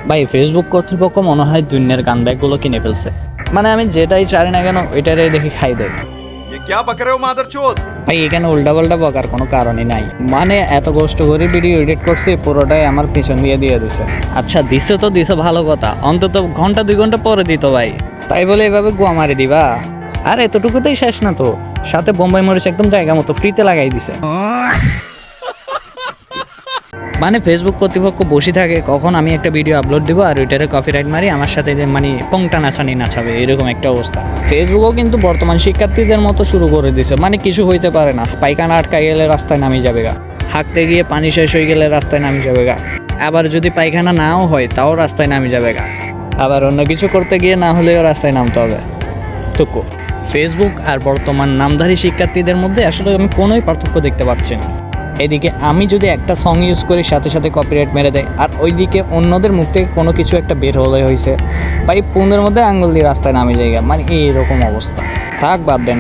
ভাই ফেসবুক কর্তৃপক্ষ মনে হয় দুনিয়ার গান ব্যাগগুলো কিনে ফেলছে। মানে আমি যেটাই চাই না কেন ওইটারে দেখি খাই দেয়। ये क्या बक रहे हो मादरचोद? ভাই এখানে উল্টাপাল্টা বকার কোনো কারণই নাই। মানে এত কষ্ট করে ভিডিও এডিট করছি পুরোটাই আমার পিছন দিয়ে দিছে। আচ্ছা দিছে তো দিছে ভালো কথা, অন্তত ঘন্টা 2 ঘন্টা পরে দিত ভাই। তাই বলে এভাবে গোয়া মারি দিবা? আর এতটুকুতেই শেষ না তো, সাথে বোম্বাই মরিচ একদম জায়গা মতো ফ্রিতে লাগাই দিছে। মানে ফেসবুক কর্তৃপক্ষ বসে থাকে কখন আমি একটা ভিডিও আপলোড দিব আর ওইটারে কপিরাইট মারি আমার সাথে মানে পংটা নাচানি নাচাবে, এরকম একটা অবস্থা। ফেসবুকও কিন্তু বর্তমান শিক্ষার্থীদের মতো শুরু করে দিছে, মানে কিছু হইতে পারে না, পায়খানা আটকাই গেলে রাস্তায় নামি যাবে গা, হাঁকতে গিয়ে পানি শেষ হয়ে গেলে রাস্তায় নামি যাবে গা, আবার যদি পায়খানা নাও হয় তাও রাস্তায় নামি যাবে গা, আবার অন্য কিছু করতে গিয়ে না হলেও রাস্তায় নামতে হবে। টুকু ফেসবুক আর বর্তমান নামধারী শিক্ষার্থীদের মধ্যে আসলে আমি কোনোই পার্থক্য দেখতে পাচ্ছি না। এদিকে আমি যদি একটা সং ইউজ করি সাথে সাথে কপিরাইট মেরে দেয়, আর ওইদিকে অন্যদের মুখ থেকে কোনো কিছু একটা বের হলে হয়েছে ভাই ফোনের মধ্যে আঙুল দিয়ে রাস্তায় নামে জায়গা, মানে এইরকম অবস্থা। থাক বাদ দেন।